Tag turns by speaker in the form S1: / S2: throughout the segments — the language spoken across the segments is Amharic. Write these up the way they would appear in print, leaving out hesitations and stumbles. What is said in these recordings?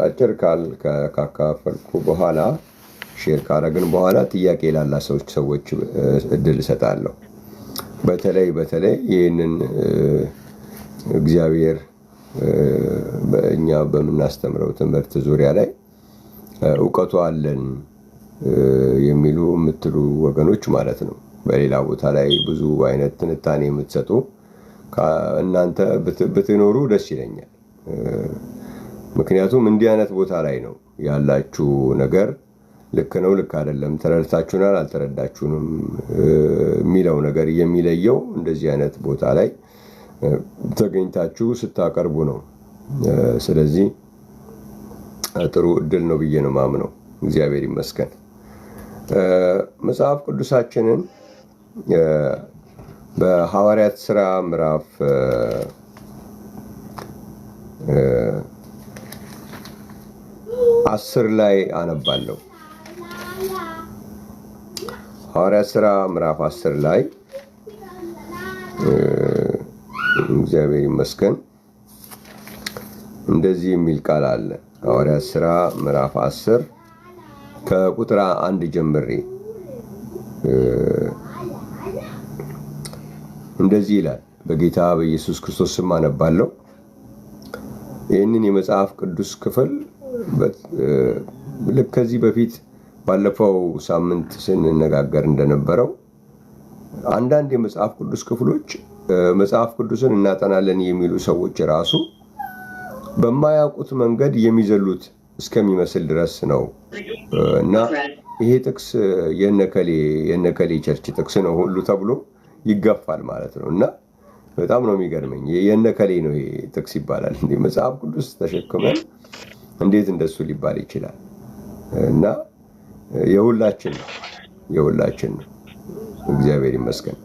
S1: አጭር ካካፈልኩ በኋላ ሼር ካረግን በኋላ ጥያቄ ላላ ሰዎች እድል እሰጣለሁ። በተለይ ይህንን እግዚአብሔር በእኛ በምናስተምረው ትምህርት ዙሪያ ላይ እውቀቱ አለን የሚሉ የምትሉ ወገኖች ማለት ነው። በሌላ ቦታ ላይ ብዙ አይነት ትንታኔ የምትሰጡ እናንተ ብትኖሩ ደስ ይለኛል። ምክንያቱም እንዲህ አይነት ቦታ ላይ ነው ያላችሁ ነገር ልክ ነው፣ ልክ አይደለም፣ ተረድታችሁናል፣ አልተረዳችሁንም የሚለው ነገር የሚለየው እንደዚህ አይነት ቦታ ላይ ተገኝታችሁ ስታቀርቡ ነው። ስለዚህ ጥሩ እድል ነው ብዬ ነው ማምነው። እግዚአብሔር ይመስገን። መጽሐፍ ቅዱሳችንን በሐዋርያት ሥራ ምዕራፍ 10 ላይ አነባለሁ። ሐዋርያት ሥራ ምዕራፍ 10 ላይ እግዚአብሔር ይመስገን እንደዚህ የሚል ቃል አለ። ሐዋርያት ሥራ ምዕራፍ 10 ከቁጥር 1 ጀምሬ እንደዚህ ይላል። በጌታ በኢየሱስ ክርስቶስ ስም አነባለሁ። ይህንን የመጽሐፍ ቅዱስ ክፍል ልክ ከዚህ በፊት ባለፈው ሳምንት ስንነጋገር እንደነበረው አንዳንድ የመጽሐፍ ቅዱስ ክፍሎች መጽሐፍ ቅዱስን እናጠናለን የሚሉ ሰዎች ራሱ በማያውቁት መንገድ የሚዘሉት እስከሚመስል ድረስ ነው እና ይሄ ጥቅስ የነከሌ ቸርች ጥቅስ ነው ሁሉ ተብሎ ይገፋል ማለት ነው። እና በጣም ነው የሚገርመኝ። የነከሌ ነው ይሄ ጥቅስ ይባላል እንዴ? መጽሐፍ ቅዱስ ተሸክመን እንዴት እንደሱ ሊባል ይችላል? እና የሁላችን ነው። እግዚአብሔር ይመስገን።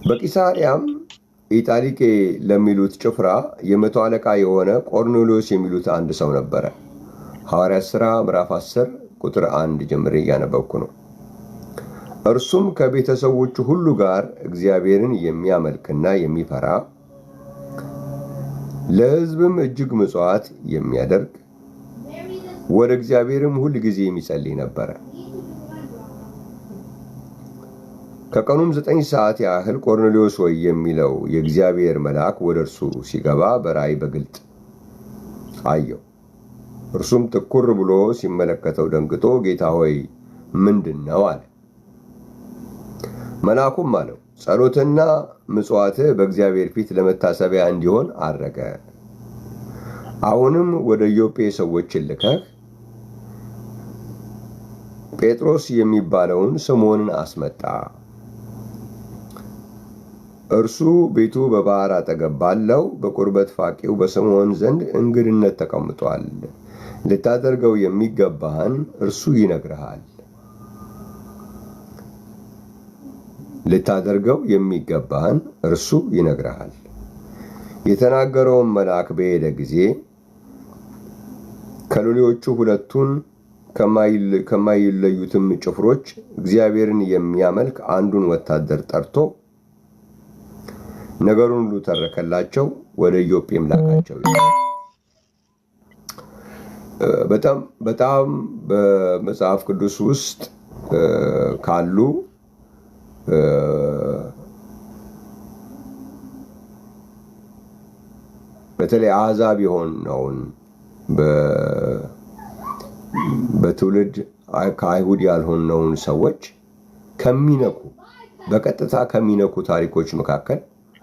S1: በቂሳሪያም ኢጣሊቄ ለሚሉት ጭፍራ የመቶ አለቃ የሆነ ቆርኔሌዎስ የሚሉት አንድ ሰው ነበረ። ሐዋርያት ሥራ ምዕራፍ 10 ቁጥር 1 ጀምሬ እያነበብኩ ነው። እርሱም ከቤተሰቦቹ ሁሉ ጋር እግዚአብሔርን የሚያመልክና የሚፈራ ለሕዝብም እጅግ ምጽዋት የሚያደርግ ወደ እግዚአብሔርም ሁል ጊዜ የሚጸልይ ነበረ። ከቀኑም 9 ሰዓት ያህል ቆርኔሌዎስ ወይ የሚለው የእግዚአብሔር መልአክ ወደ እርሱ ሲገባ በራእይ በግልጥ አየው። እርሱም ትኩር ብሎ ሲመለከተው ደንግጦ ጌታ ሆይ ምንድን ነው አለ። መልአኩም አለው ጸሎትና ምጽዋትህ በእግዚአብሔር ፊት ለመታሰቢያ እንዲሆን አረገ። አሁንም ወደ ኢዮጴ ሰዎችን ልከህ ጴጥሮስ የሚባለውን ስምዖንን አስመጣ። እርሱ ቤቱ በባህር አጠገብ ባለው በቁርበት ፋቂው በስምዖን ዘንድ እንግድነት ተቀምጧል። ልታደርገው የሚገባህን እርሱ ይነግርሃል። የተናገረውን መልአክ በሄደ ጊዜ ከሎሌዎቹ ሁለቱን ከማይለዩትም ጭፍሮች እግዚአብሔርን የሚያመልክ አንዱን ወታደር ጠርቶ ነገሩን ሁሉ ተረከላቸው፣ ወደ ኢዮጴም ላካቸው። በጣም በመጽሐፍ ቅዱስ ውስጥ ካሉ በተለይ አሕዛብ የሆነውን በትውልድ ከአይሁድ ያልሆነውን ሰዎች በቀጥታ ከሚነኩ ታሪኮች መካከል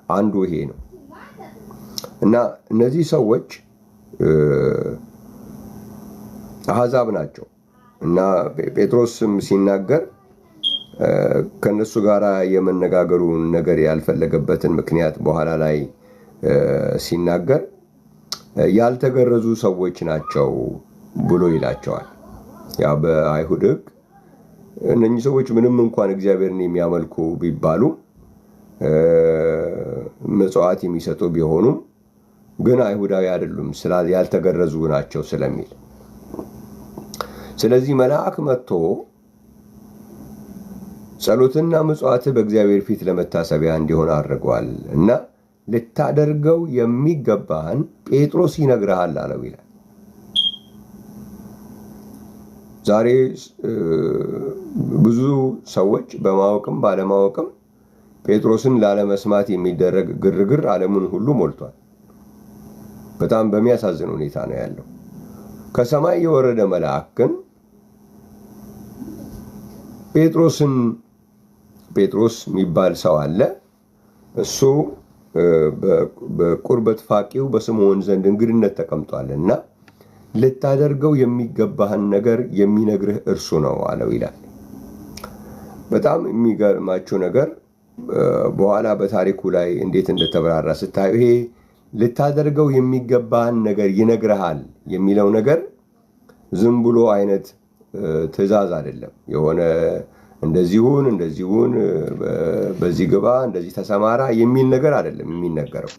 S1: አንዱ ይሄ ነው እና እነዚህ ሰዎች አሕዛብ ናቸው እና ጴጥሮስም ሲናገር ከነሱ ጋር የመነጋገሩን ነገር ያልፈለገበትን ምክንያት በኋላ ላይ ሲናገር ያልተገረዙ ሰዎች ናቸው ብሎ ይላቸዋል። ያ በአይሁድ ሕግ እነኚህ ሰዎች ምንም እንኳን እግዚአብሔርን የሚያመልኩ ቢባሉ ምጽዋት የሚሰጡ ቢሆኑም ግን አይሁዳዊ አይደሉም ያልተገረዙ ናቸው ስለሚል። ስለዚህ መልአክ መጥቶ ጸሎትና ምጽዋት በእግዚአብሔር ፊት ለመታሰቢያ እንዲሆን አድርጓል እና ልታደርገው የሚገባህን ጴጥሮስ ይነግርሃል አለው ይላል። ዛሬ ብዙ ሰዎች በማወቅም ባለማወቅም ጴጥሮስን ላለመስማት የሚደረግ ግርግር ዓለሙን ሁሉ ሞልቷል። በጣም በሚያሳዝን ሁኔታ ነው ያለው። ከሰማይ የወረደ መልአክ ግን ጴጥሮስ የሚባል ሰው አለ። እሱ በቁርበት ፋቂው በስምዖን ዘንድ እንግድነት ተቀምጧልና ልታደርገው የሚገባህን ነገር የሚነግርህ እርሱ ነው አለው ይላል። በጣም የሚገርማችሁ ነገር በኋላ በታሪኩ ላይ እንዴት እንደተብራራ ስታዩ ይሄ ልታደርገው የሚገባህን ነገር ይነግርሃል የሚለው ነገር ዝም ብሎ አይነት ትእዛዝ አይደለም። የሆነ እንደዚሁን በዚህ ግባ እንደዚህ ተሰማራ የሚል ነገር አይደለም የሚነገረው።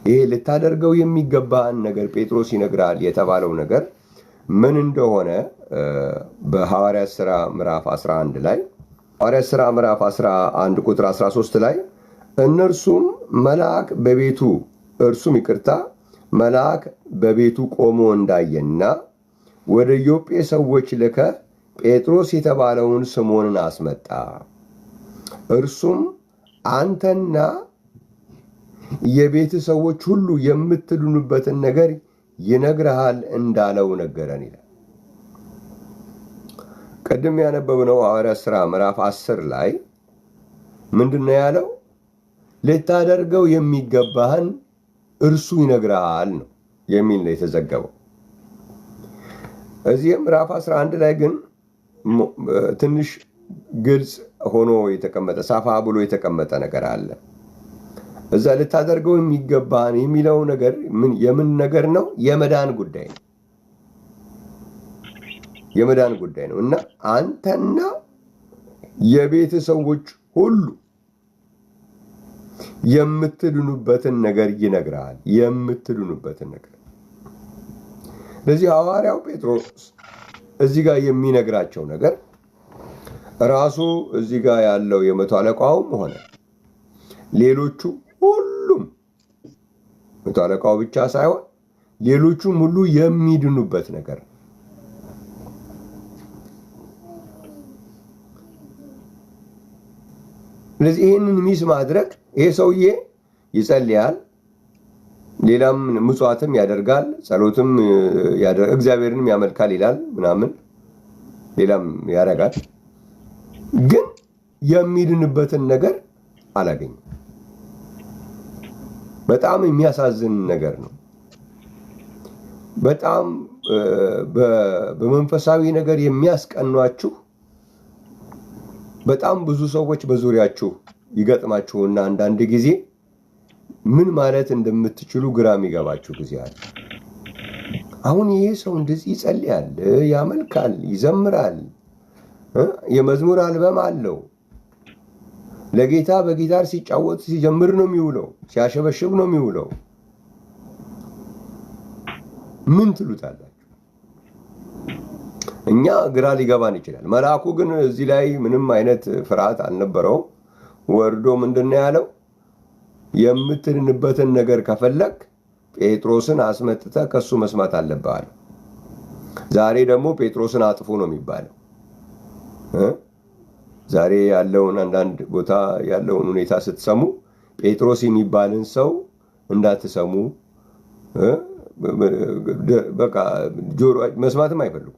S1: ይሄ ልታደርገው የሚገባህን ነገር ጴጥሮስ ይነግርሃል የተባለው ነገር ምን እንደሆነ በሐዋርያት ሥራ ምዕራፍ 11 ላይ ሐዋርያት ሥራ ምዕራፍ 11 ቁጥር 13 ላይ እነርሱም መልአክ በቤቱ ቆሞ እንዳየና ወደ ኢዮጴ ሰዎች ልከ ጴጥሮስ የተባለውን ስምዖንን አስመጣ፣ እርሱም አንተና የቤት ሰዎች ሁሉ የምትድኑበትን ነገር ይነግርሃል እንዳለው ነገረን ይላል። ቀደም ያነበብነው ሐዋርያት ሥራ ምዕራፍ 10 ላይ ምንድነው ያለው? ልታደርገው የሚገባህን እርሱ ይነግርሃል ነው የሚል ነው የተዘገበው። እዚህ ምዕራፍ 11 ላይ ግን ትንሽ ግልጽ ሆኖ የተቀመጠ ሰፋ ብሎ የተቀመጠ ነገር አለ። እዛ ልታደርገው የሚገባህን የሚለው ነገር የምን ነገር ነው? የመዳን ጉዳይ ነው። የመዳን ጉዳይ ነው እና አንተና የቤት ሰዎች ሁሉ የምትድኑበትን ነገር ይነግርሃል። የምትድኑበትን ነገር። ለዚህ ሐዋርያው ጴጥሮስ እዚህ ጋር የሚነግራቸው ነገር ራሱ እዚህ ጋር ያለው የመቶ አለቃውም ሆነ ሌሎቹ ሁሉም መቶ አለቃው ብቻ ሳይሆን ሌሎቹም ሁሉ የሚድኑበት ነገር ነው። ስለዚህ ይህንን ሚስ ማድረግ ይሄ ሰውዬ ይጸልያል፣ ሌላም ምጽዋትም ያደርጋል፣ ጸሎትም ያደርጋል፣ እግዚአብሔርንም ያመልካል ይላል ምናምን ሌላም ያደርጋል፣ ግን የሚድንበትን ነገር አላገኝም። በጣም የሚያሳዝን ነገር ነው። በጣም በመንፈሳዊ ነገር የሚያስቀኗችሁ በጣም ብዙ ሰዎች በዙሪያችሁ ይገጥማችሁና አንዳንድ ጊዜ ምን ማለት እንደምትችሉ ግራ የሚገባችሁ ጊዜ አለ። አሁን ይሄ ሰው እንደዚህ ይጸልያል፣ ያመልካል፣ ይዘምራል፣ የመዝሙር አልበም አለው፣ ለጌታ በጊታር ሲጫወት ሲጀምር ነው የሚውለው፣ ሲያሸበሽብ ነው የሚውለው። ምን ትሉታላችሁ? እኛ ግራ ሊገባን ይችላል። መልአኩ ግን እዚህ ላይ ምንም አይነት ፍርሃት አልነበረውም። ወርዶ ምንድነው ያለው? የምትድንበትን ነገር ከፈለክ ጴጥሮስን አስመጥተህ ከሱ መስማት አለብህ አለ። ዛሬ ደግሞ ጴጥሮስን አጥፉ ነው የሚባለው። ዛሬ ያለውን አንዳንድ ቦታ ያለውን ሁኔታ ስትሰሙ ጴጥሮስ የሚባልን ሰው እንዳትሰሙ፣ በቃ ጆሮ መስማትም አይፈልጉም።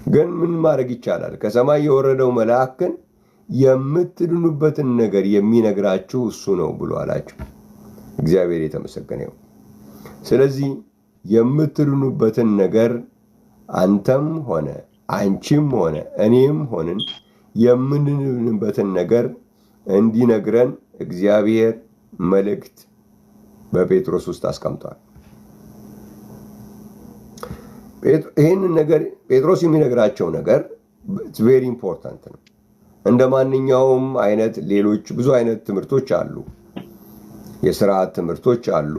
S1: ግን ምን ማድረግ ይቻላል? ከሰማይ የወረደው መልአክ ግን የምትድኑበትን ነገር የሚነግራችሁ እሱ ነው ብሎ አላቸው። እግዚአብሔር የተመሰገነ ይሁን። ስለዚህ የምትድኑበትን ነገር አንተም ሆነ አንቺም ሆነ እኔም ሆንን የምንድንበትን ነገር እንዲነግረን እግዚአብሔር መልእክት በጴጥሮስ ውስጥ አስቀምጧል። ይህንን ነገር ጴጥሮስ የሚነግራቸው ነገር ቬሪ ኢምፖርታንት ነው። እንደ ማንኛውም አይነት ሌሎች ብዙ አይነት ትምህርቶች አሉ። የስርዓት ትምህርቶች አሉ።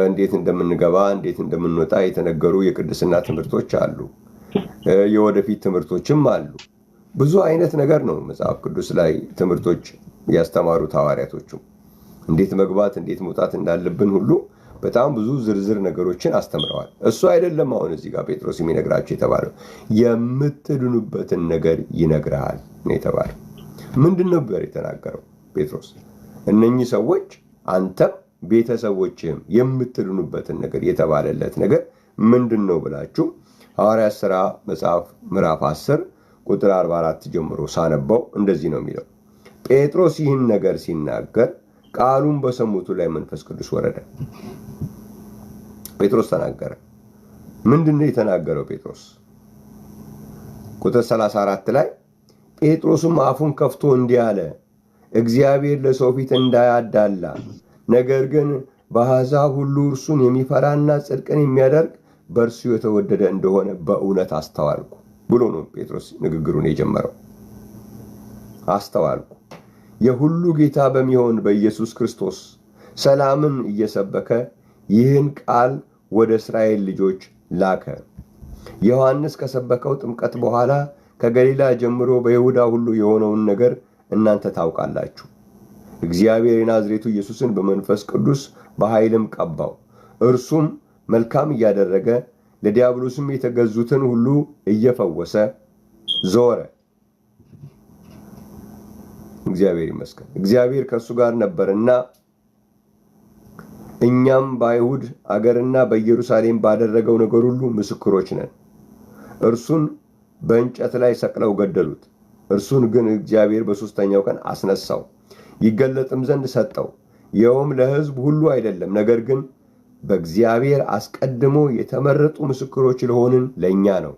S1: እንዴት እንደምንገባ እንዴት እንደምንወጣ የተነገሩ የቅድስና ትምህርቶች አሉ። የወደፊት ትምህርቶችም አሉ። ብዙ አይነት ነገር ነው መጽሐፍ ቅዱስ ላይ ትምህርቶች ያስተማሩት ሐዋርያቶቹ። እንዴት መግባት እንዴት መውጣት እንዳለብን ሁሉ በጣም ብዙ ዝርዝር ነገሮችን አስተምረዋል። እሱ አይደለም አሁን እዚህ ጋር ጴጥሮስ የሚነግራቸው የተባለው የምትድኑበትን ነገር ይነግራል ነው የተባለው። ምንድን ነበር የተናገረው ጴጥሮስ? እነኚህ ሰዎች አንተም ቤተሰቦችህም የምትድኑበትን ነገር የተባለለት ነገር ምንድን ነው ብላችሁ ሐዋርያት ሥራ መጽሐፍ ምዕራፍ 10 ቁጥር 44 ጀምሮ ሳነባው እንደዚህ ነው የሚለው። ጴጥሮስ ይህን ነገር ሲናገር ቃሉን በሰሙቱ ላይ መንፈስ ቅዱስ ወረደ። ጴጥሮስ ተናገረ። ምንድን ነው የተናገረው ጴጥሮስ? ቁጥር 34 ላይ ጴጥሮስም አፉን ከፍቶ እንዲህ አለ፣ እግዚአብሔር ለሰው ፊት እንዳያዳላ ነገር ግን በአሕዛብ ሁሉ እርሱን የሚፈራና ጽድቅን የሚያደርግ በእርሱ የተወደደ እንደሆነ በእውነት አስተዋልኩ ብሎ ነው ጴጥሮስ ንግግሩን የጀመረው። አስተዋልኩ፣ የሁሉ ጌታ በሚሆን በኢየሱስ ክርስቶስ ሰላምን እየሰበከ ይህን ቃል ወደ እስራኤል ልጆች ላከ። ዮሐንስ ከሰበከው ጥምቀት በኋላ ከገሊላ ጀምሮ በይሁዳ ሁሉ የሆነውን ነገር እናንተ ታውቃላችሁ። እግዚአብሔር የናዝሬቱ ኢየሱስን በመንፈስ ቅዱስ በኃይልም ቀባው። እርሱም መልካም እያደረገ ለዲያብሎስም የተገዙትን ሁሉ እየፈወሰ ዞረ። እግዚአብሔር ይመስገን። እግዚአብሔር ከእሱ ጋር ነበርና እኛም በአይሁድ አገርና በኢየሩሳሌም ባደረገው ነገር ሁሉ ምስክሮች ነን። እርሱን በእንጨት ላይ ሰቅለው ገደሉት። እርሱን ግን እግዚአብሔር በሦስተኛው ቀን አስነሳው፣ ይገለጥም ዘንድ ሰጠው። ይኸውም ለሕዝብ ሁሉ አይደለም፣ ነገር ግን በእግዚአብሔር አስቀድሞ የተመረጡ ምስክሮች ለሆንን ለእኛ ነው።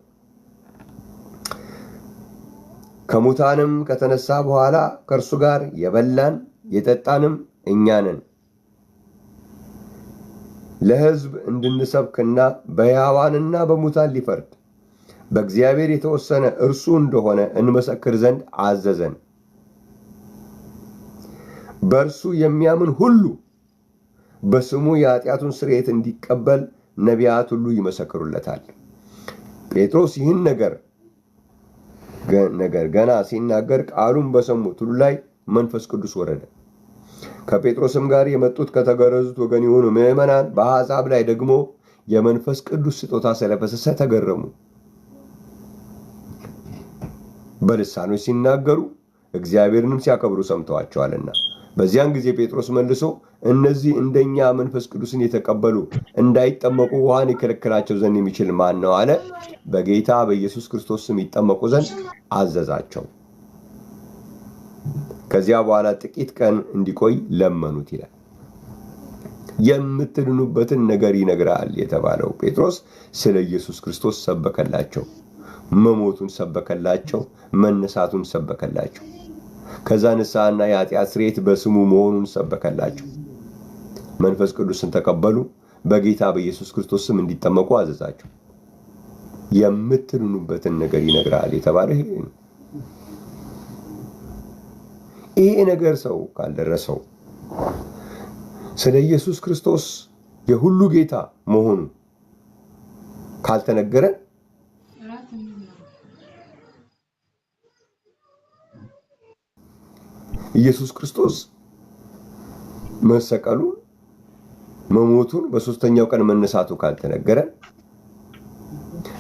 S1: ከሙታንም ከተነሳ በኋላ ከእርሱ ጋር የበላን የጠጣንም እኛ ነን። ለሕዝብ እንድንሰብክና በሕያዋንና በሙታን ሊፈርድ በእግዚአብሔር የተወሰነ እርሱ እንደሆነ እንመሰክር ዘንድ አዘዘን። በእርሱ የሚያምን ሁሉ በስሙ የኃጢአቱን ስርየት እንዲቀበል ነቢያት ሁሉ ይመሰክሩለታል። ጴጥሮስ ይህን ነገር ገና ሲናገር ቃሉን በሰሙት ሁሉ ላይ መንፈስ ቅዱስ ወረደ። ከጴጥሮስም ጋር የመጡት ከተገረዙት ወገን የሆኑ ምዕመናን በአሕዛብ ላይ ደግሞ የመንፈስ ቅዱስ ስጦታ ስለፈሰሰ ተገረሙ። በልሳኖች ሲናገሩ እግዚአብሔርንም ሲያከብሩ ሰምተዋቸዋልና። በዚያን ጊዜ ጴጥሮስ መልሶ እነዚህ እንደኛ መንፈስ ቅዱስን የተቀበሉ እንዳይጠመቁ ውሃን ይከለክላቸው ዘንድ የሚችል ማን ነው አለ። በጌታ በኢየሱስ ክርስቶስ ስም ይጠመቁ ዘንድ አዘዛቸው። ከዚያ በኋላ ጥቂት ቀን እንዲቆይ ለመኑት ይላል። የምትድኑበትን ነገር ይነግራል የተባለው ጴጥሮስ ስለ ኢየሱስ ክርስቶስ ሰበከላቸው። መሞቱን ሰበከላቸው፣ መነሳቱን ሰበከላቸው። ከዛ ንስሐና የኃጢአት ስርየት በስሙ መሆኑን ሰበከላቸው። መንፈስ ቅዱስን ተቀበሉ፣ በጌታ በኢየሱስ ክርስቶስ ስም እንዲጠመቁ አዘዛቸው። የምትድኑበትን ነገር ይነግራል የተባለ ይሄ ነው። ይሄ ነገር ሰው ካልደረሰው ስለ ኢየሱስ ክርስቶስ የሁሉ ጌታ መሆኑ ካልተነገረ ኢየሱስ ክርስቶስ መሰቀሉ መሞቱን በሶስተኛው ቀን መነሳቱ ካልተነገረ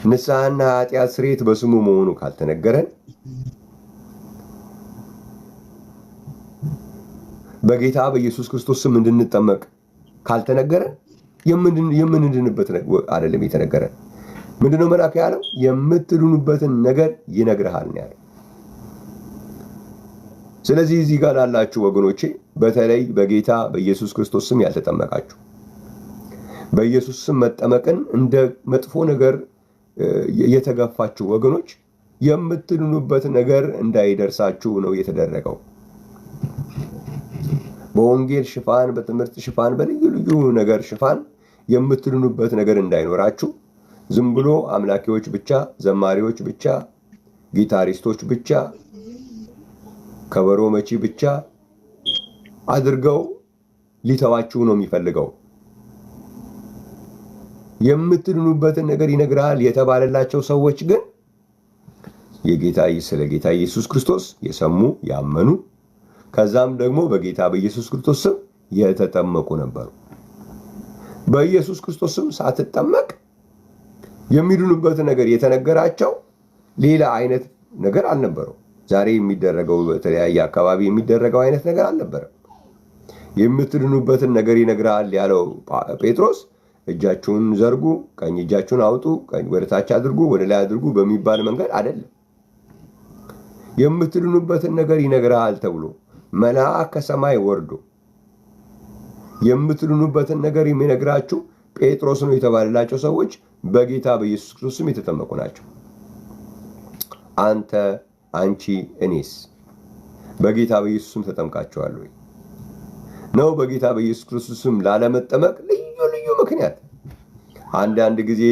S1: ንስሐና ኃጢአት ስርየት በስሙ መሆኑ ካልተነገረ በጌታ በኢየሱስ ክርስቶስ ስም እንድንጠመቅ ካልተነገረ የምንድንበት አይደለም የተነገረ። ምንድነው መልአክ ያለው? የምትድኑበትን ነገር ይነግርሃል ነው ያለው። ስለዚህ እዚህ ጋር ላላችሁ ወገኖቼ፣ በተለይ በጌታ በኢየሱስ ክርስቶስ ስም ያልተጠመቃችሁ በኢየሱስ ስም መጠመቅን እንደ መጥፎ ነገር የተገፋችሁ ወገኖች የምትድኑበት ነገር እንዳይደርሳችሁ ነው የተደረገው። በወንጌል ሽፋን፣ በትምህርት ሽፋን፣ በልዩ ልዩ ነገር ሽፋን የምትድኑበት ነገር እንዳይኖራችሁ ዝም ብሎ አምላኪዎች ብቻ፣ ዘማሪዎች ብቻ፣ ጊታሪስቶች ብቻ፣ ከበሮ መቺ ብቻ አድርገው ሊተዋችሁ ነው የሚፈልገው። የምትድኑበትን ነገር ይነግራል የተባለላቸው ሰዎች ግን ስለ ጌታ ኢየሱስ ክርስቶስ የሰሙ ያመኑ፣ ከዛም ደግሞ በጌታ በኢየሱስ ክርስቶስ ስም የተጠመቁ ነበሩ። በኢየሱስ ክርስቶስ ስም ሳትጠመቅ የሚድኑበት ነገር የተነገራቸው ሌላ አይነት ነገር አልነበረው። ዛሬ የሚደረገው በተለያየ አካባቢ የሚደረገው አይነት ነገር አልነበረም። የምትድኑበትን ነገር ይነግራል ያለው ጴጥሮስ እጃችሁን ዘርጉ፣ ቀኝ እጃችሁን አውጡ፣ ወደ ታች አድርጉ፣ ወደ ላይ አድርጉ በሚባል መንገድ አይደለም። የምትድኑበትን ነገር ይነግራል ተብሎ መልአክ ከሰማይ ወርዶ የምትድኑበትን ነገር የሚነግራችሁ ጴጥሮስ ነው የተባለላቸው ሰዎች በጌታ በኢየሱስ ክርስቶስም የተጠመቁ ናቸው። አንተ፣ አንቺ፣ እኔስ በጌታ በኢየሱስም ተጠምቃችኋል ወይ? ነው በጌታ በኢየሱስ ክርስቶስም ላለመጠመቅ ልዩ ልዩ ምክንያት፣ አንዳንድ ጊዜ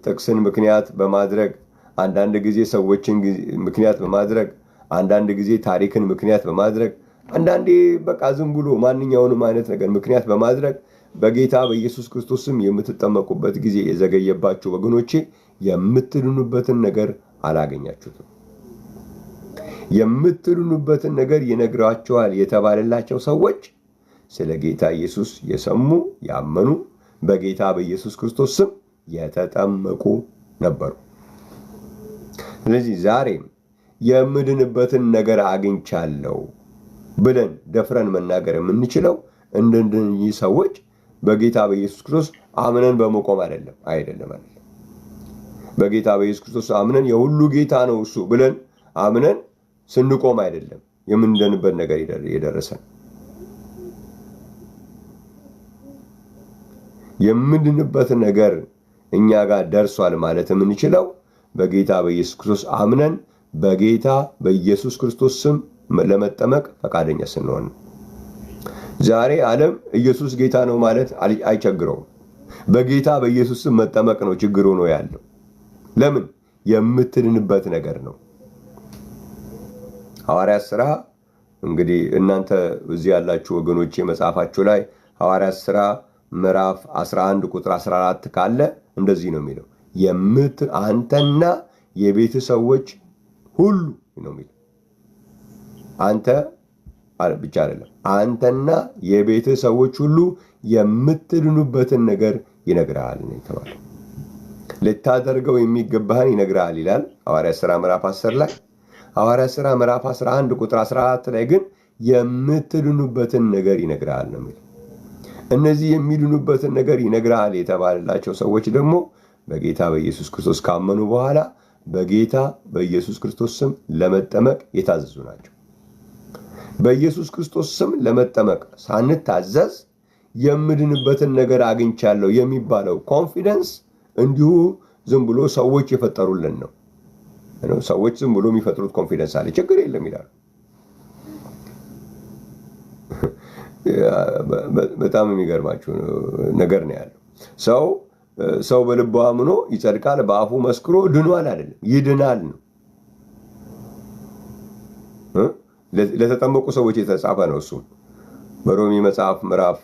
S1: ጥቅስን ምክንያት በማድረግ፣ አንዳንድ ጊዜ ሰዎችን ምክንያት በማድረግ፣ አንዳንድ ጊዜ ታሪክን ምክንያት በማድረግ፣ አንዳንዴ በቃ ዝም ብሎ ማንኛውንም አይነት ነገር ምክንያት በማድረግ በጌታ በኢየሱስ ክርስቶስም የምትጠመቁበት ጊዜ የዘገየባችሁ ወገኖቼ የምትድኑበትን ነገር አላገኛችሁትም። የምትድኑበትን ነገር ይነግራቸዋል የተባለላቸው ሰዎች ስለ ጌታ ኢየሱስ የሰሙ ያመኑ በጌታ በኢየሱስ ክርስቶስ ስም የተጠመቁ ነበሩ። ስለዚህ ዛሬም የምድንበትን ነገር አግኝቻለሁ ብለን ደፍረን መናገር የምንችለው እንደነዚህ ሰዎች በጌታ በኢየሱስ ክርስቶስ አምነን በመቆም አይደለም። በጌታ በኢየሱስ ክርስቶስ አምነን የሁሉ ጌታ ነው እሱ ብለን አምነን ስንቆም አይደለም የምንድንበት ነገር የደረሰን። የምንድንበት ነገር እኛ ጋር ደርሷል ማለት የምንችለው በጌታ በኢየሱስ ክርስቶስ አምነን በጌታ በኢየሱስ ክርስቶስ ስም ለመጠመቅ ፈቃደኛ ስንሆን። ዛሬ ዓለም ኢየሱስ ጌታ ነው ማለት አይቸግረውም። በጌታ በኢየሱስ ስም መጠመቅ ነው ችግሩ ነው ያለው። ለምን? የምትድንበት ነገር ነው። ሐዋርያት ሥራ እንግዲህ እናንተ እዚህ ያላችሁ ወገኖቼ መጽሐፋችሁ ላይ ሐዋርያት ሥራ ምዕራፍ 11 ቁጥር 14 ካለ እንደዚህ ነው የሚለው፣ አንተና የቤት ሰዎች ሁሉ ነው የሚለው። አንተ ብቻ አይደለም፣ አንተና የቤት ሰዎች ሁሉ የምትድኑበትን ነገር ይነግራል ነው የተባለው። ልታደርገው የሚገባህን ይነግራል ይላል ሐዋርያት ሥራ ምዕራፍ 10 ላይ። ሐዋርያት ሥራ ምዕራፍ 11 ቁጥር 14 ላይ ግን የምትድኑበትን ነገር ይነግራል ነው የሚለው። እነዚህ የሚድኑበትን ነገር ይነግራል የተባለላቸው ሰዎች ደግሞ በጌታ በኢየሱስ ክርስቶስ ካመኑ በኋላ በጌታ በኢየሱስ ክርስቶስ ስም ለመጠመቅ የታዘዙ ናቸው። በኢየሱስ ክርስቶስ ስም ለመጠመቅ ሳንታዘዝ የምድንበትን ነገር አግኝቻለሁ የሚባለው ኮንፊደንስ እንዲሁ ዝም ብሎ ሰዎች የፈጠሩልን ነው። ሰዎች ዝም ብሎ የሚፈጥሩት ኮንፊደንስ አለ፣ ችግር የለም ይላሉ። በጣም የሚገርማችሁ ነገር ነው ያለው። ሰው በልቡ አምኖ ይጸድቃል፣ በአፉ መስክሮ ድኗል አይደለም፣ ይድናል ነው። ለተጠመቁ ሰዎች የተጻፈ ነው። እሱም በሮሜ መጽሐፍ ምዕራፍ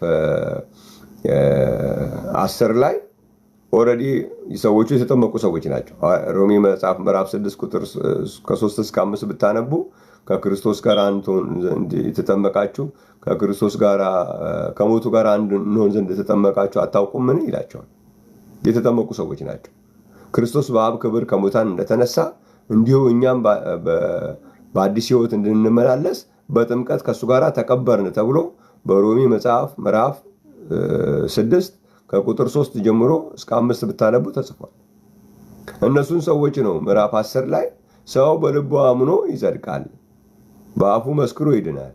S1: 10 ላይ ኦልሬዲ ሰዎቹ የተጠመቁ ሰዎች ናቸው። ሮሜ መጽሐፍ ምዕራፍ 6 ቁጥር ከ3 እስከ 5 ብታነቡ ከክርስቶስ ጋር አንድ ዘንድ የተጠመቃችሁ ከክርስቶስ ጋር ከሞቱ ጋር አንድ እንሆን ዘንድ የተጠመቃችሁ አታውቁምን ይላቸዋል። የተጠመቁ ሰዎች ናቸው። ክርስቶስ በአብ ክብር ከሙታን እንደተነሳ እንዲሁ እኛም በአዲስ ሕይወት እንድንመላለስ በጥምቀት ከእሱ ጋር ተቀበርን ተብሎ በሮሜ መጽሐፍ ምዕራፍ 6 ከቁጥር 3 ጀምሮ እስከ 5 ብታነቡ ተጽፏል። እነሱን ሰዎች ነው ምዕራፍ 10 ላይ ሰው በልቡ አምኖ ይጸድቃል፣ በአፉ መስክሮ ይድናል፣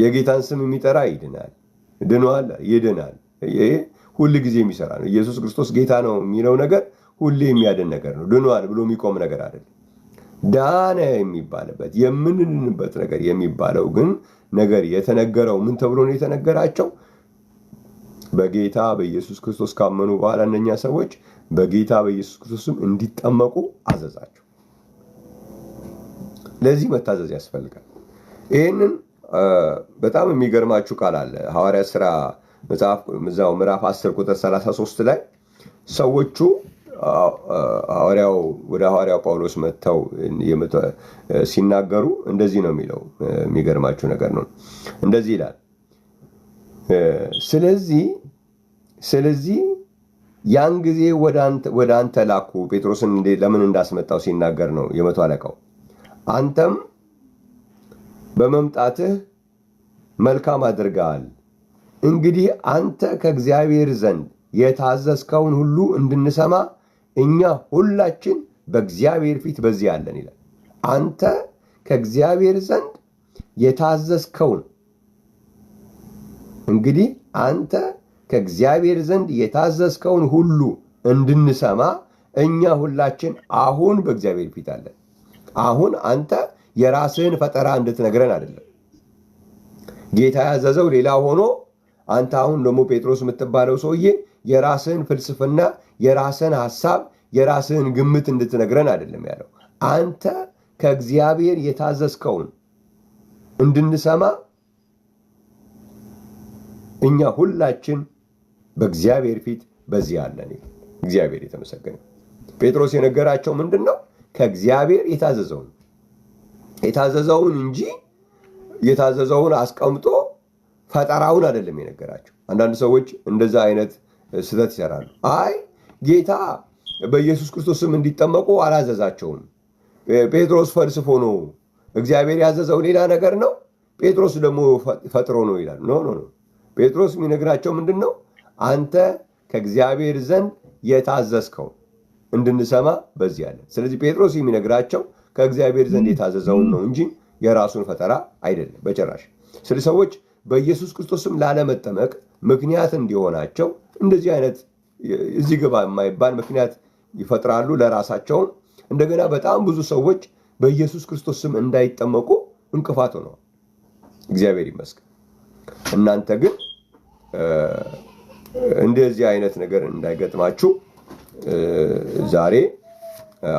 S1: የጌታን ስም የሚጠራ ይድናል፣ ድኗል፣ ይድናል። ይሄ ሁል ጊዜ የሚሰራ ነው። ኢየሱስ ክርስቶስ ጌታ ነው የሚለው ነገር ሁሌ የሚያድን ነገር ነው። ድኗል ብሎ የሚቆም ነገር አይደለም። ዳነ የሚባልበት የምንድንበት ነገር የሚባለው ግን ነገር የተነገረው ምን ተብሎ ነው የተነገራቸው? በጌታ በኢየሱስ ክርስቶስ ካመኑ በኋላ እነኛ ሰዎች በጌታ በኢየሱስ ክርስቶስም እንዲጠመቁ አዘዛቸው። ለዚህ መታዘዝ ያስፈልጋል። ይህንን በጣም የሚገርማችሁ ቃል አለ ሐዋርያት ሥራ መጽሐፍ ምዕራፍ 10 ቁጥር 33 ላይ ሰዎቹ ወደ ሐዋርያው ጳውሎስ መጥተው ሲናገሩ እንደዚህ ነው የሚለው። የሚገርማችሁ ነገር ነው። እንደዚህ ይላል፣ ስለዚህ ያን ጊዜ ወደ አንተ ላኩ። ጴጥሮስን ለምን እንዳስመጣው ሲናገር ነው የመቶ አለቃው። አንተም በመምጣትህ መልካም አድርገሃል። እንግዲህ አንተ ከእግዚአብሔር ዘንድ የታዘዝከውን ሁሉ እንድንሰማ እኛ ሁላችን በእግዚአብሔር ፊት በዚህ አለን ይላል። አንተ ከእግዚአብሔር ዘንድ የታዘዝከውን እንግዲህ አንተ ከእግዚአብሔር ዘንድ የታዘዝከውን ሁሉ እንድንሰማ እኛ ሁላችን አሁን በእግዚአብሔር ፊት አለን። አሁን አንተ የራስህን ፈጠራ እንድትነግረን አይደለም። ጌታ ያዘዘው ሌላ ሆኖ አንተ አሁን ደግሞ ጴጥሮስ የምትባለው ሰውዬ የራስህን ፍልስፍና፣ የራስህን ሐሳብ፣ የራስህን ግምት እንድትነግረን አይደለም ያለው። አንተ ከእግዚአብሔር የታዘዝከውን እንድንሰማ እኛ ሁላችን በእግዚአብሔር ፊት በዚህ አለን። እግዚአብሔር የተመሰገነ። ጴጥሮስ የነገራቸው ምንድን ነው? ከእግዚአብሔር የታዘዘውን እንጂ የታዘዘውን አስቀምጦ ፈጠራውን አይደለም የነገራቸው። አንዳንድ ሰዎች እንደዛ አይነት ስህተት ይሰራሉ። አይ ጌታ በኢየሱስ ክርስቶስ ስም እንዲጠመቁ አላዘዛቸውም፣ ጴጥሮስ ፈልስፎ ነው፣ እግዚአብሔር ያዘዘው ሌላ ነገር ነው፣ ጴጥሮስ ደግሞ ፈጥሮ ነው ይላል። ኖ ጴጥሮስ የሚነግራቸው ምንድን ነው? አንተ ከእግዚአብሔር ዘንድ የታዘዝከውን እንድንሰማ በዚህ አለ። ስለዚህ ጴጥሮስ የሚነግራቸው ከእግዚአብሔር ዘንድ የታዘዘውን ነው እንጂ የራሱን ፈጠራ አይደለም በጭራሽ። ስለዚህ ሰዎች በኢየሱስ ክርስቶስም ላለመጠመቅ ምክንያት እንዲሆናቸው እንደዚህ አይነት እዚህ ግባ የማይባል ምክንያት ይፈጥራሉ ለራሳቸውም። እንደገና በጣም ብዙ ሰዎች በኢየሱስ ክርስቶስ ስም እንዳይጠመቁ እንቅፋት ሆነዋል። እግዚአብሔር ይመስገን። እናንተ ግን እንደዚህ አይነት ነገር እንዳይገጥማችሁ ዛሬ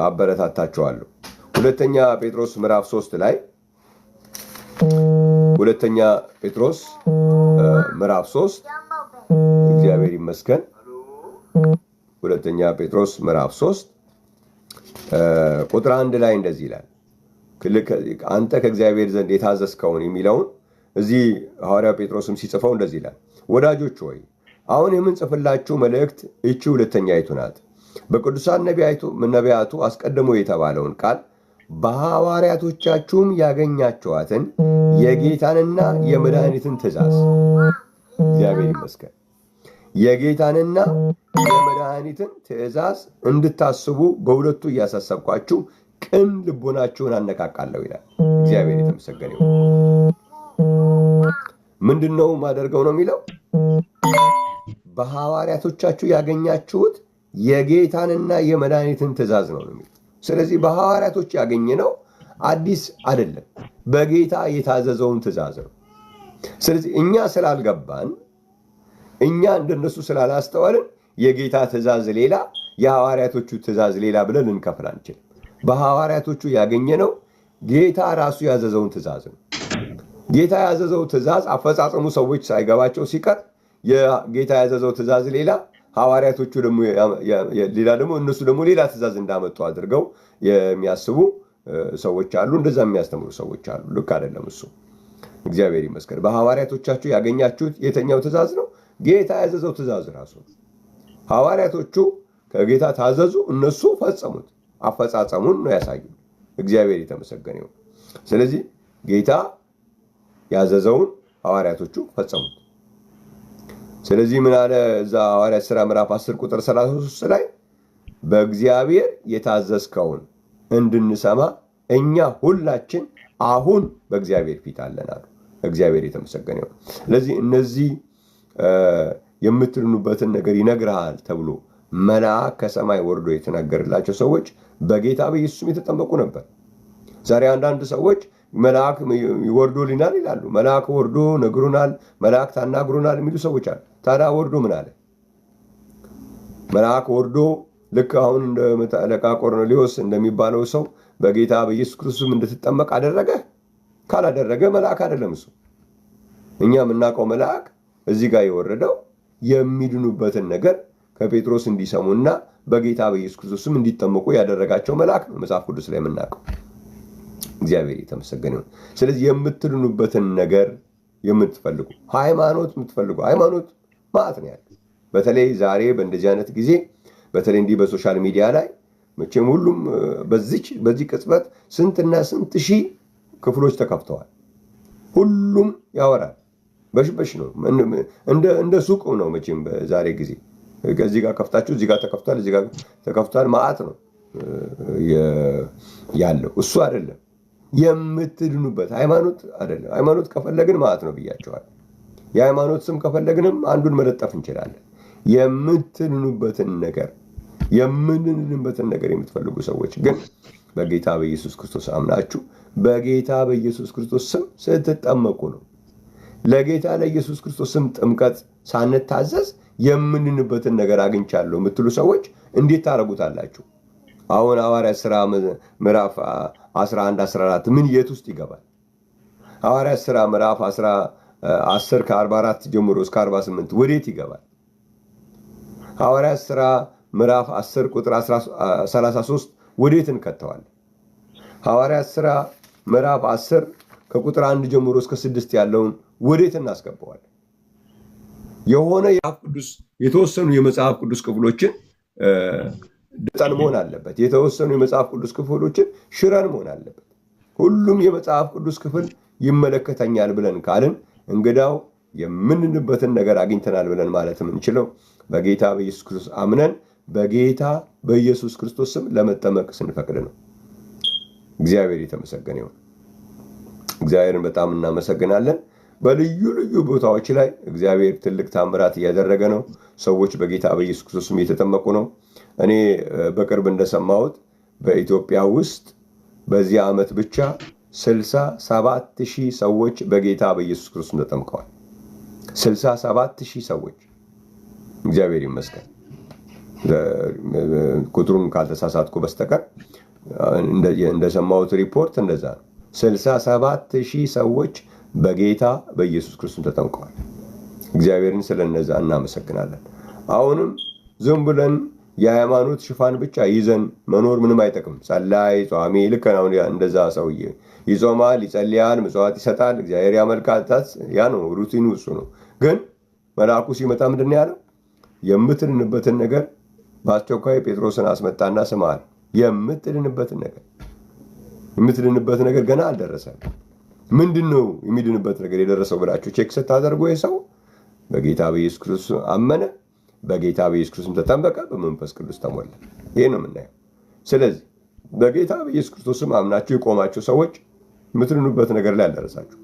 S1: አበረታታችኋለሁ። ሁለተኛ ጴጥሮስ ምዕራፍ 3 ላይ ሁለተኛ ጴጥሮስ ምዕራፍ 3 እግዚአብሔር ይመስገን። ሁለተኛ ጴጥሮስ ምዕራፍ 3 ቁጥር 1 ላይ እንደዚህ ይላል። አንተ ከእግዚአብሔር ዘንድ የታዘዝከውን የሚለውን እዚህ ሐዋርያው ጴጥሮስም ሲጽፈው እንደዚህ ይላል። ወዳጆች ሆይ አሁን የምንጽፍላችሁ መልእክት እቺ ሁለተኛይቱ ናት። በቅዱሳን ነቢያቱ አስቀድሞ የተባለውን ቃል በሐዋርያቶቻችሁም ያገኛችኋትን የጌታንና የመድኃኒትን ትእዛዝ እግዚአብሔር ይመስገን የጌታንና የመድኃኒትን ትእዛዝ እንድታስቡ በሁለቱ እያሳሰብኳችሁ ቅን ልቦናችሁን አነቃቃለሁ ይላል። እግዚአብሔር የተመሰገነ ይሁን። ምንድነው ማደርገው ነው የሚለው? በሐዋርያቶቻችሁ ያገኛችሁት የጌታንና የመድኃኒትን ትእዛዝ ነው የሚለው። ስለዚህ በሐዋርያቶች ያገኘነው አዲስ አይደለም፣ በጌታ የታዘዘውን ትእዛዝ ነው። ስለዚህ እኛ ስላልገባን፣ እኛ እንደነሱ ስላላስተዋልን የጌታ ትእዛዝ ሌላ፣ የሐዋርያቶቹ ትእዛዝ ሌላ ብለን ልንከፍል አንችልም። በሐዋርያቶቹ ያገኘነው ጌታ ራሱ ያዘዘውን ትእዛዝ ነው። ጌታ ያዘዘው ትእዛዝ አፈጻጸሙ ሰዎች ሳይገባቸው ሲቀር የጌታ ያዘዘው ትእዛዝ ሌላ፣ ሐዋርያቶቹ ደግሞ ሌላ፣ ደግሞ እነሱ ደግሞ ሌላ ትእዛዝ እንዳመጡ አድርገው የሚያስቡ ሰዎች አሉ። እንደዛ የሚያስተምሩ ሰዎች አሉ። ልክ አይደለም እሱ። እግዚአብሔር ይመስገን። በሐዋርያቶቻችሁ ያገኛችሁት የተኛው ትእዛዝ ነው? ጌታ ያዘዘው ትእዛዝ ራሱ። ሐዋርያቶቹ ከጌታ ታዘዙ፣ እነሱ ፈጸሙት። አፈጻጸሙን ነው ያሳዩ። እግዚአብሔር የተመሰገነ ይሁን። ስለዚህ ጌታ ያዘዘውን ሐዋርያቶቹ ፈጸሙት። ስለዚህ ምን አለ እዛ ሐዋርያት ሥራ ምዕራፍ 10 ቁጥር 33 ላይ በእግዚአብሔር የታዘዝከውን እንድንሰማ እኛ ሁላችን አሁን በእግዚአብሔር ፊት አለን አሉ። እግዚአብሔር የተመሰገነ ይሁን። ስለዚህ እነዚህ የምትድኑበትን ነገር ይነግርሃል ተብሎ መልአክ ከሰማይ ወርዶ የተናገረላቸው ሰዎች በጌታ በኢየሱስም የተጠመቁ ነበር። ዛሬ አንዳንድ ሰዎች መልአክ ወርዶልናል ይላሉ። መልአክ ወርዶ ነግሮናል፣ መልአክ ታናግሮናል የሚሉ ሰዎች አሉ። ታዲያ ወርዶ ምን አለ? መልአክ ወርዶ ልክ አሁን እንደ መቶ አለቃ ቆርኔሌዎስ እንደሚባለው ሰው በጌታ በኢየሱስ ክርስቶስም እንድትጠመቅ አደረገ? ካላደረገ መልአክ አይደለም እሱ። እኛ የምናውቀው መልአክ እዚህ ጋር የወረደው የሚድኑበትን ነገር ከጴጥሮስ እንዲሰሙና በጌታ በኢየሱስ ክርስቶስም እንዲጠመቁ ያደረጋቸው መልአክ ነው መጽሐፍ ቅዱስ ላይ የምናውቀው። እግዚአብሔር የተመሰገነ ይሁን። ስለዚህ የምትድኑበትን ነገር የምትፈልጉ ሃይማኖት የምትፈልጉ ሃይማኖት ማለት ነው ያለው። በተለይ ዛሬ በእንደዚህ አይነት ጊዜ በተለይ እንዲህ በሶሻል ሚዲያ ላይ መቼም ሁሉም በዚህ ቅጽበት ስንትና ስንት ሺህ ክፍሎች ተከፍተዋል። ሁሉም ያወራል። በሽበሽ ነው፣ እንደ ሱቅ ነው መቼም በዛሬ ጊዜ። ከዚህ ጋር ከፍታችሁ እዚህ ጋር ተከፍቷል፣ እዚህ ጋር ተከፍቷል። መዓት ነው ያለው። እሱ አይደለም የምትድኑበት ሃይማኖት አይደለም። ሃይማኖት ከፈለግን መዓት ነው ብያቸዋል። የሃይማኖት ስም ከፈለግንም አንዱን መለጠፍ እንችላለን። የምትድኑበትን ነገር የምትፈልጉ ሰዎች ግን በጌታ በኢየሱስ ክርስቶስ አምናችሁ በጌታ በኢየሱስ ክርስቶስ ስም ስትጠመቁ ነው። ለጌታ ለኢየሱስ ክርስቶስ ስም ጥምቀት ሳንታዘዝ የምንድንበትን ነገር አግኝቻለሁ የምትሉ ሰዎች እንዴት ታደርጉታላችሁ? አሁን ሐዋርያት ሥራ ምዕራፍ 11 14 ምን የት ውስጥ ይገባል? ሐዋርያት ሥራ ምዕራፍ 10 ከ44 ጀምሮ እስከ 48 ወዴት ይገባል? ሐዋርያት ሥራ ምዕራፍ 10 ቁጥር 33 ወዴት እንከተዋለን? ሐዋርያት ሥራ ምዕራፍ 10 ከቁጥር 1 ጀምሮ እስከ 6 ያለውን ወዴት እናስገባዋለን? የሆነ የተወሰኑ የመጽሐፍ ቅዱስ ክፍሎችን ድጠን መሆን አለበት። የተወሰኑ የመጽሐፍ ቅዱስ ክፍሎችን ሽረን መሆን አለበት። ሁሉም የመጽሐፍ ቅዱስ ክፍል ይመለከተኛል ብለን ካልን እንግዳው የምንንበትን ነገር አግኝተናል ብለን ማለት የምንችለው በጌታ በኢየሱስ ክርስቶስ አምነን በጌታ በኢየሱስ ክርስቶስ ስም ለመጠመቅ ስንፈቅድ ነው። እግዚአብሔር የተመሰገነ ይሁን። እግዚአብሔርን በጣም እናመሰግናለን። በልዩ ልዩ ቦታዎች ላይ እግዚአብሔር ትልቅ ታምራት እያደረገ ነው። ሰዎች በጌታ በኢየሱስ ክርስቶስ ስም እየተጠመቁ ነው። እኔ በቅርብ እንደሰማሁት በኢትዮጵያ ውስጥ በዚህ ዓመት ብቻ 67,000 ሰዎች በጌታ በኢየሱስ ክርስቶስ ተጠምቀዋል። 67,000 ሰዎች። እግዚአብሔር ይመስገን። ቁጥሩን ካልተሳሳትኩ በስተቀር እንደሰማሁት ሪፖርት እንደዛ ነው። 67,000 ሰዎች በጌታ በኢየሱስ ክርስቶስ ተጠምቀዋል። እግዚአብሔርን ስለነዛ እናመሰግናለን። አሁንም ዝም ብለን የሃይማኖት ሽፋን ብቻ ይዘን መኖር ምንም አይጠቅም። ጸላይ ጿሚ ልክ ነው። እንደዛ ሰውዬ ይጾማል፣ ይጸልያል፣ ምጽዋት ይሰጣል፣ እግዚአብሔር ያመልካል። ያ ነው ሩቲኑ፣ እሱ ነው። ግን መልአኩ ሲመጣ ምንድን ያለው? የምትድንበትን ነገር በአስቸኳይ ጴጥሮስን አስመጣና ስማል። የምትድንበት ነገር ገና አልደረሰም። ምንድን ነው የሚድንበት ነገር የደረሰው ብላችሁ ቼክ ስታደርጉ ሰው በጌታ በኢየሱስ ክርስቶስ አመነ፣ በጌታ በኢየሱስ ክርስቶስ ተጠመቀ፣ በመንፈስ ቅዱስ ተሞላ። ይሄ ነው የምናየው። ስለዚህ በጌታ በኢየሱስ ክርስቶስም አምናችሁ የቆማችሁ ሰዎች የምትድኑበት ነገር ላይ አልደረሳችሁ።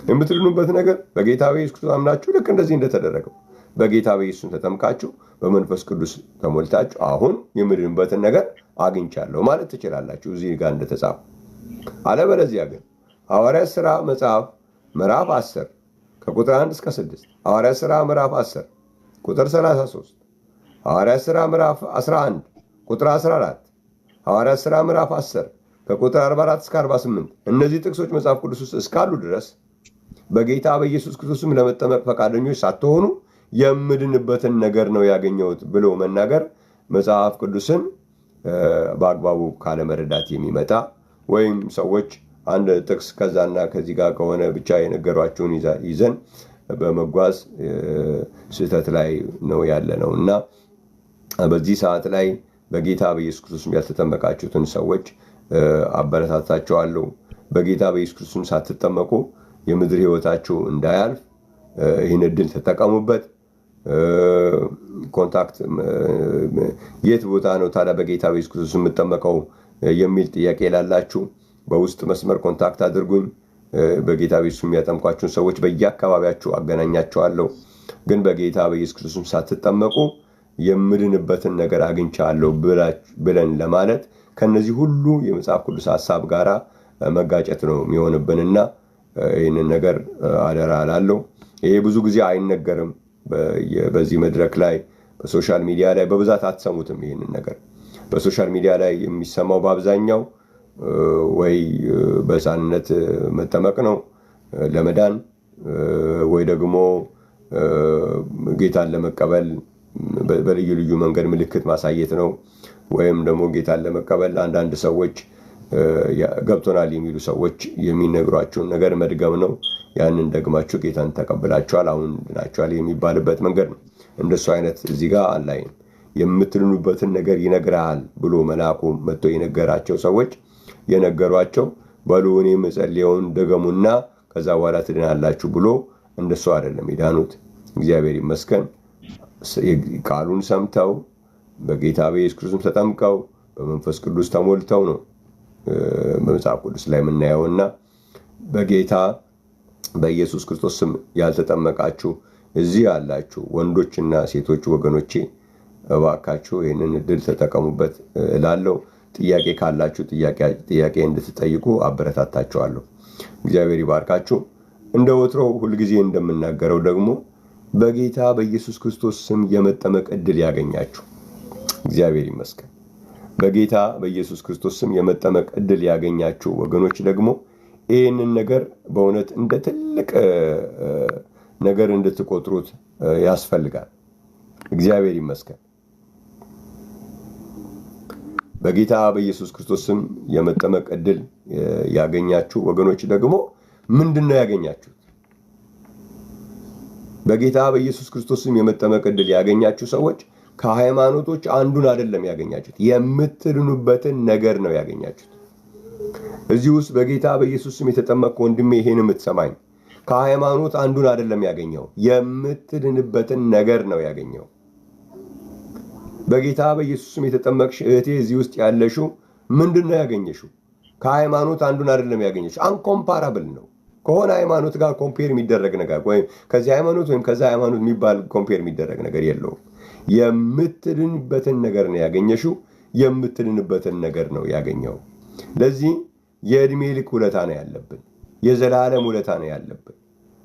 S1: የምትድኑበት ነገር በጌታ በኢየሱስ ክርስቶስ አምናችሁ ልክ እንደዚህ እንደተደረገው በጌታ በኢየሱስ ተጠምቃችሁ በመንፈስ ቅዱስ ተሞልታችሁ አሁን የምድንበትን ነገር አግኝቻለሁ ማለት ትችላላችሁ፣ እዚህ ጋር እንደተጻፈ። አለበለዚያ ግን ሐዋርያት ሥራ መጽሐፍ ምዕራፍ 10 ከቁጥር 1 እስከ 6፣ ሐዋርያት ሥራ ምዕራፍ 10 ቁጥር 33፣ ሐዋርያት ሥራ ምዕራፍ 11 ቁጥር 14፣ ሐዋርያት ሥራ ምዕራፍ 10 ከቁጥር 44 እስከ 48 እነዚህ ጥቅሶች መጽሐፍ ቅዱስ ውስጥ እስካሉ ድረስ በጌታ በኢየሱስ ክርስቶስም ለመጠመቅ ፈቃደኞች ሳትሆኑ የምድንበትን ነገር ነው ያገኘሁት ብሎ መናገር መጽሐፍ ቅዱስን በአግባቡ ካለመረዳት የሚመጣ ወይም ሰዎች አንድ ጥቅስ ከዛና ከዚህ ጋር ከሆነ ብቻ የነገሯቸውን ይዘን በመጓዝ ስህተት ላይ ነው ያለ ነው እና በዚህ ሰዓት ላይ በጌታ በኢየሱስ ክርስቶስ ያልተጠመቃችሁትን ሰዎች አበረታታችኋለሁ። በጌታ በኢየሱስ ክርስቶስ ሳትጠመቁ የምድር ሕይወታችሁ እንዳያልፍ ይህን እድል ተጠቀሙበት። ኮንታክት የት ቦታ ነው ታዲያ በጌታ በኢየሱስ ክርስቶስ የምጠመቀው የሚል ጥያቄ ላላችሁ በውስጥ መስመር ኮንታክት አድርጉኝ። በጌታ በኢየሱስ የሚያጠምቋችሁን ሰዎች በየአካባቢያችሁ አገናኛቸዋለሁ። ግን በጌታ በኢየሱስ ክርስቶስ ሳትጠመቁ የምድንበትን ነገር አግኝቻለሁ ብለን ለማለት ከነዚህ ሁሉ የመጽሐፍ ቅዱስ ሐሳብ ጋራ መጋጨት ነው የሚሆንብንና ይህንን ነገር አደራ እላለሁ። ይሄ ብዙ ጊዜ አይነገርም። በዚህ መድረክ ላይ በሶሻል ሚዲያ ላይ በብዛት አትሰሙትም። ይህንን ነገር በሶሻል ሚዲያ ላይ የሚሰማው በአብዛኛው ወይ በሕፃንነት መጠመቅ ነው ለመዳን፣ ወይ ደግሞ ጌታን ለመቀበል በልዩ ልዩ መንገድ ምልክት ማሳየት ነው። ወይም ደግሞ ጌታን ለመቀበል አንዳንድ ሰዎች ገብቶናል የሚሉ ሰዎች የሚነግሯቸውን ነገር መድገም ነው። ያንን ደግማችሁ ጌታን ተቀብላችኋል፣ አሁን ድናችኋል የሚባልበት መንገድ ነው። እንደሱ አይነት እዚህ ጋር አላይም። የምትድኑበትን ነገር ይነግራል ብሎ መልአኩ መጥቶ የነገራቸው ሰዎች የነገሯቸው በሉ እኔ የምጸልየውን ደገሙና ከዛ በኋላ ትድናላችሁ ብሎ እንደሱ አይደለም የዳኑት። እግዚአብሔር ይመስገን ቃሉን ሰምተው በጌታ በኢየሱስ ክርስቶስ ተጠምቀው በመንፈስ ቅዱስ ተሞልተው ነው በመጽሐፍ ቅዱስ ላይ የምናየውና በጌታ በኢየሱስ ክርስቶስ ስም ያልተጠመቃችሁ እዚህ ያላችሁ ወንዶችና ሴቶች ወገኖቼ እባካችሁ ይህንን እድል ተጠቀሙበት እላለሁ። ጥያቄ ካላችሁ ጥያቄ እንድትጠይቁ አበረታታችኋለሁ። እግዚአብሔር ይባርካችሁ። እንደ ወትሮው ሁልጊዜ እንደምናገረው ደግሞ በጌታ በኢየሱስ ክርስቶስ ስም የመጠመቅ እድል ያገኛችሁ እግዚአብሔር ይመስገን። በጌታ በኢየሱስ ክርስቶስ ስም የመጠመቅ እድል ያገኛችሁ ወገኖች ደግሞ ይህንን ነገር በእውነት እንደ ትልቅ ነገር እንድትቆጥሩት ያስፈልጋል። እግዚአብሔር ይመስገን። በጌታ በኢየሱስ ክርስቶስ ስም የመጠመቅ እድል ያገኛችሁ ወገኖች ደግሞ ምንድነው ያገኛችሁት? በጌታ በኢየሱስ ክርስቶስ ስም የመጠመቅ እድል ያገኛችሁ ሰዎች ከሃይማኖቶች አንዱን አይደለም ያገኛችሁት፣ የምትድኑበትን ነገር ነው ያገኛችሁት። እዚህ ውስጥ በጌታ በኢየሱስ ስም የተጠመቅክ ወንድሜ ይሄን የምትሰማኝ ከሃይማኖት አንዱን አይደለም ያገኘው፣ የምትድንበትን ነገር ነው ያገኘው። በጌታ በኢየሱስ ስም የተጠመቅሽ እህቴ እዚህ ውስጥ ያለሽው ምንድነው ያገኘሽው? ከሃይማኖት አንዱን አይደለም ያገኘሽው። አንኮምፓራብል ነው። ከሆነ ሃይማኖት ጋር ኮምፔር የሚደረግ ነገር ወይም ከዚህ ሃይማኖት ወይም ከዛ ሃይማኖት የሚባል ኮምፔር የሚደረግ ነገር የለውም። የምትድንበትን ነገር ነው ያገኘሽው። የምትድንበትን ነገር ነው ያገኘው። ለዚህ የእድሜ ልክ ውለታ ነው ያለብን። የዘላለም ውለታ ነው ያለብን።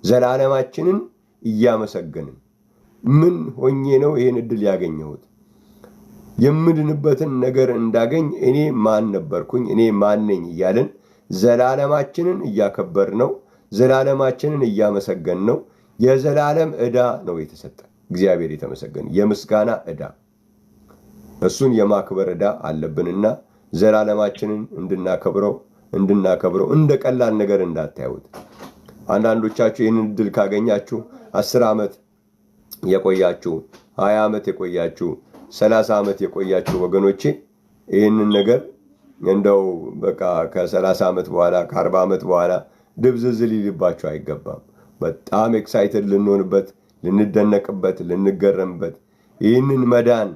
S1: ዘላለማችንን እያመሰገንን ምን ሆኜ ነው ይህን እድል ያገኘሁት? የምድንበትን ነገር እንዳገኝ እኔ ማን ነበርኩኝ? እኔ ማን ነኝ? እያልን ዘላለማችንን እያከበር ነው። ዘላለማችንን እያመሰገን ነው። የዘላለም ዕዳ ነው የተሰጠ። እግዚአብሔር የተመሰገነ የምስጋና ዕዳ፣ እሱን የማክበር ዕዳ አለብንና ዘላለማችንን እንድናከብረው እንደ ቀላል ነገር እንዳታዩት። አንዳንዶቻችሁ ይህንን እድል ካገኛችሁ 10 ዓመት የቆያችሁ 20 ዓመት የቆያችሁ 30 ዓመት የቆያችሁ ወገኖቼ ይህንን ነገር እንደው በቃ ከ30 ዓመት በኋላ ከ40 ዓመት በኋላ ድብዝዝ ሊልባችሁ አይገባም። በጣም ኤክሳይትድ ልንሆንበት፣ ልንደነቅበት፣ ልንገረምበት ይህንን መዳን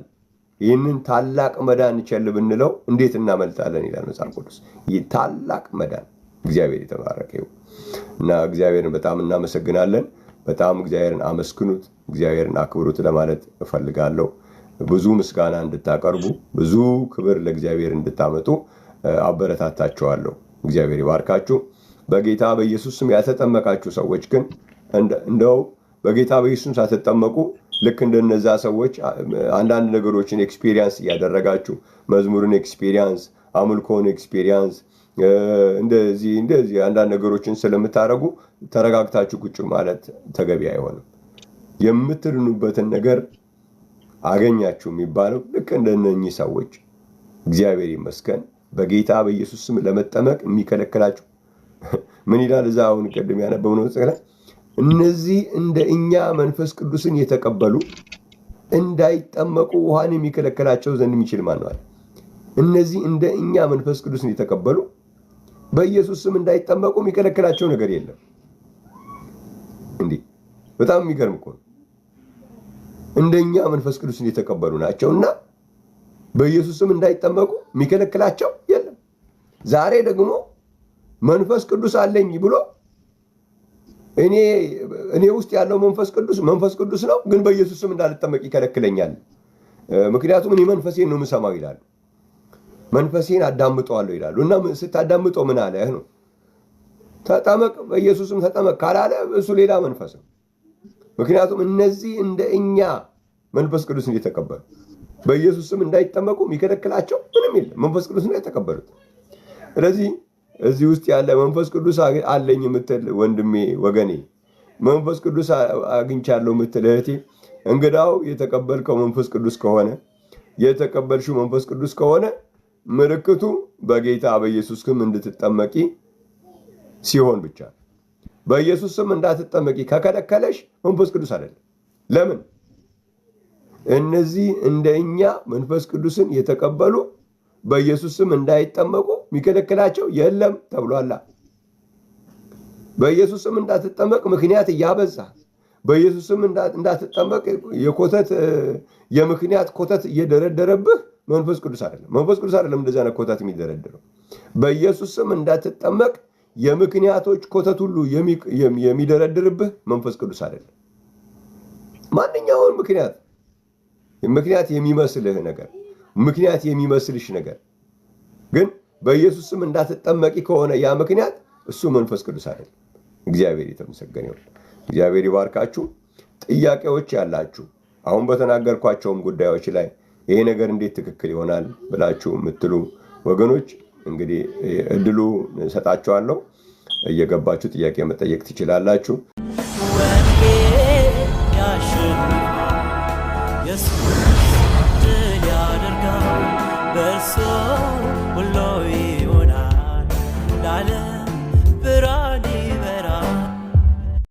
S1: ይህንን ታላቅ መዳን ቸል ብንለው እንዴት እናመልጣለን ይላል መጽሐፍ ቅዱስ። ይህ ታላቅ መዳን እግዚአብሔር የተባረከ ይሁን እና እግዚአብሔርን በጣም እናመሰግናለን። በጣም እግዚአብሔርን አመስግኑት፣ እግዚአብሔርን አክብሩት ለማለት እፈልጋለሁ። ብዙ ምስጋና እንድታቀርቡ፣ ብዙ ክብር ለእግዚአብሔር እንድታመጡ አበረታታችኋለሁ። እግዚአብሔር ይባርካችሁ። በጌታ በኢየሱስ ስም ያልተጠመቃችሁ ሰዎች ግን እንደው በጌታ በኢየሱስ ስም ሳትጠመቁ ልክ እንደነዛ ሰዎች አንዳንድ ነገሮችን ኤክስፒሪየንስ እያደረጋችሁ መዝሙርን ኤክስፒሪየንስ፣ አምልኮን ኤክስፒሪየንስ እንደዚህ አንዳንድ ነገሮችን ስለምታደርጉ ተረጋግታችሁ ቁጭ ማለት ተገቢ አይሆንም። የምትድኑበትን ነገር አገኛችሁ የሚባለው ልክ እንደነኚህ ሰዎች እግዚአብሔር ይመስገን በጌታ በኢየሱስ ስም ለመጠመቅ የሚከለክላችሁ ምን ይላል? እዛ አሁን ቅድም ያነበብነው ጽሕፈት ላይ እነዚህ እንደ እኛ መንፈስ ቅዱስን የተቀበሉ እንዳይጠመቁ ውሃን የሚከለክላቸው ዘንድ የሚችል ማን ነው? እነዚህ እንደ እኛ መንፈስ ቅዱስን የተቀበሉ በኢየሱስ ስም እንዳይጠመቁ የሚከለክላቸው ነገር የለም። እንዲህ በጣም የሚገርም እኮ ነው። እንደኛ መንፈስ ቅዱስን የተቀበሉ ናቸውና በኢየሱስ ስም እንዳይጠመቁ የሚከለክላቸው የለም። ዛሬ ደግሞ መንፈስ ቅዱስ አለኝ ብሎ እኔ ውስጥ ያለው መንፈስ ቅዱስ ነው፣ ግን በኢየሱስ ስም እንዳልጠመቅ ይከለክለኛል። ምክንያቱም እኔ መንፈሴን ነው የምሰማው ይላሉ። መንፈሴን አዳምጠዋለሁ ይላሉ። እና ስታዳምጠው ምን አለ ነው? ተጠመቅ፣ በኢየሱስ ስም ተጠመቅ ካላለ እሱ ሌላ መንፈስ ነው። ምክንያቱም እነዚህ እንደ እኛ መንፈስ ቅዱስን የተቀበሉ በኢየሱስ ስም እንዳይጠመቁ የሚከለክላቸው ምንም የለም። መንፈስ ቅዱስ ነው የተቀበሉት። ስለዚህ እዚህ ውስጥ ያለ መንፈስ ቅዱስ አለኝ የምትል ወንድሜ፣ ወገኔ፣ መንፈስ ቅዱስ አግኝቻለሁ የምትል እህቴ፣ እንግዳው የተቀበልከው መንፈስ ቅዱስ ከሆነ የተቀበልሽው መንፈስ ቅዱስ ከሆነ ምልክቱ በጌታ በኢየሱስ ስም እንድትጠመቂ ሲሆን ብቻ። በኢየሱስ ስም እንዳትጠመቂ ከከለከለሽ መንፈስ ቅዱስ አይደለም። ለምን? እነዚህ እንደኛ መንፈስ ቅዱስን የተቀበሉ በኢየሱስ ስም እንዳይጠመቁ የሚከለክላቸው የለም ተብሏል። በኢየሱስ ስም እንዳትጠመቅ ምክንያት እያበዛ በኢየሱስ ስም እንዳትጠመቅ የምክንያት ኮተት እየደረደረብህ መንፈስ ቅዱስ አይደለም። መንፈስ ቅዱስ አይደለም እንደዚህ አይነት ኮተት የሚደረድረው። በኢየሱስ ስም እንዳትጠመቅ የምክንያቶች ኮተት ሁሉ የሚደረድርብህ መንፈስ ቅዱስ አይደለም። ማንኛውን ምክንያት የሚመስልህ ነገር፣ ምክንያት የሚመስልሽ ነገር ግን በኢየሱስ ስም እንዳትጠመቂ ከሆነ ያ ምክንያት እሱ መንፈስ ቅዱስ አይደለም። እግዚአብሔር የተመሰገነ ይሁን። እግዚአብሔር ይባርካችሁ። ጥያቄዎች ያላችሁ አሁን በተናገርኳቸውም ጉዳዮች ላይ ይሄ ነገር እንዴት ትክክል ይሆናል ብላችሁ የምትሉ ወገኖች እንግዲህ እድሉ ሰጣችኋለሁ። እየገባችሁ ጥያቄ መጠየቅ ትችላላችሁ።